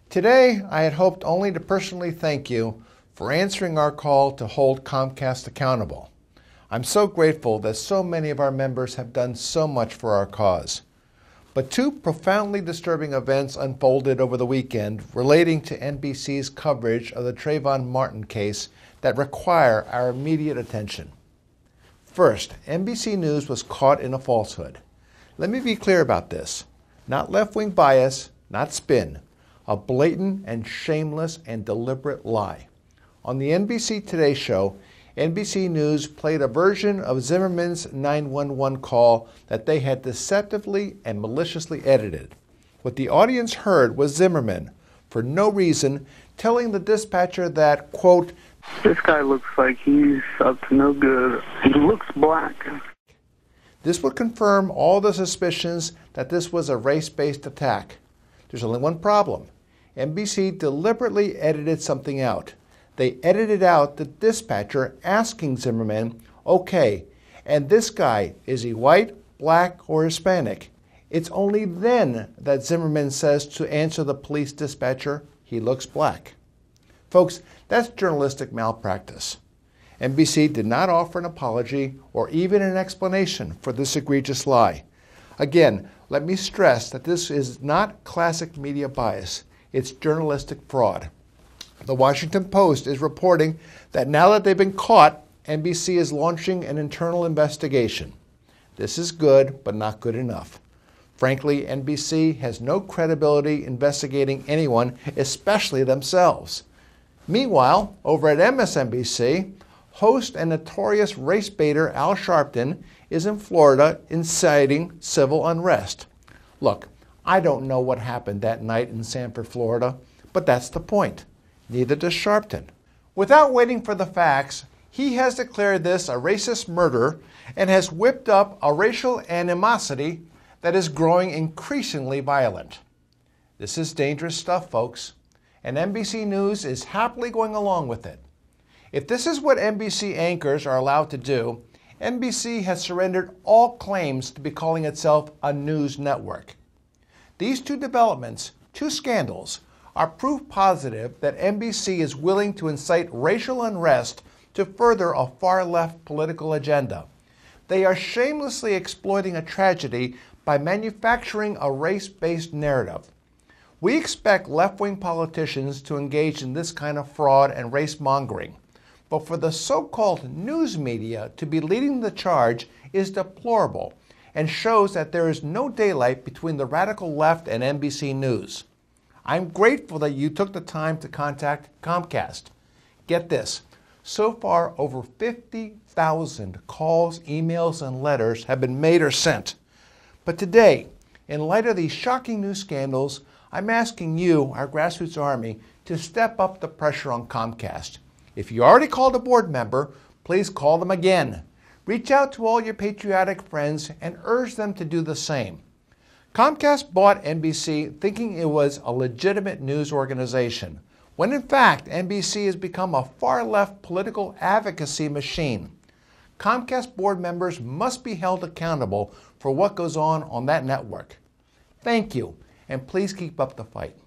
Today, I had hoped only to personally thank you for answering our call to hold Comcast accountable. I'm so grateful that so many of our members have done so much for our cause. But two profoundly disturbing events unfolded over the weekend relating to NBC's coverage of the Trayvon Martin case that require our immediate attention. First, NBC News was caught in a falsehood. Let me be clear about this. Not left-wing bias, not spin. A blatant and shameless and deliberate lie. On the NBC Today show, NBC News played a version of Zimmerman's 911 call that they had deceptively and maliciously edited. What the audience heard was Zimmerman, for no reason, telling the dispatcher that, quote, "This guy looks like he's up to no good. He looks black." This would confirm all the suspicions that this was a race-based attack. There's only one problem. NBC deliberately edited something out. They edited out the dispatcher asking Zimmerman, okay, and this guy, is he white, black, or Hispanic? It's only then that Zimmerman says to answer the police dispatcher, he looks black. Folks, that's journalistic malpractice. NBC did not offer an apology or even an explanation for this egregious lie. Again, let me stress that this is not classic media bias. It's journalistic fraud. The Washington Post is reporting that now that they've been caught, NBC is launching an internal investigation. This is good, but not good enough. Frankly, NBC has no credibility investigating anyone, especially themselves. Meanwhile, over at MSNBC, host and notorious race baiter Al Sharpton is in Florida inciting civil unrest. Look, I don't know what happened that night in Sanford, Florida, but that's the point. Neither does Sharpton. Without waiting for the facts, he has declared this a racist murder and has whipped up a racial animosity that is growing increasingly violent. This is dangerous stuff, folks, and NBC News is happily going along with it. If this is what NBC anchors are allowed to do, NBC has surrendered all claims to be calling itself a news network. These two developments, two scandals, are proof positive that NBC is willing to incite racial unrest to further a far-left political agenda. They are shamelessly exploiting a tragedy by manufacturing a race-based narrative. We expect left-wing politicians to engage in this kind of fraud and race-mongering. But for the so-called news media to be leading the charge is deplorable and shows that there is no daylight between the radical left and NBC News. I'm grateful that you took the time to contact Comcast. Get this, so far over 50,000 calls, emails, and letters have been made or sent. But today, in light of these shocking news scandals, I'm asking you, our grassroots army, to step up the pressure on Comcast. If you already called a board member, please call them again. Reach out to all your patriotic friends and urge them to do the same. Comcast bought NBC thinking it was a legitimate news organization, when in fact NBC has become a far-left political advocacy machine. Comcast board members must be held accountable for what goes on that network. Thank you, and please keep up the fight.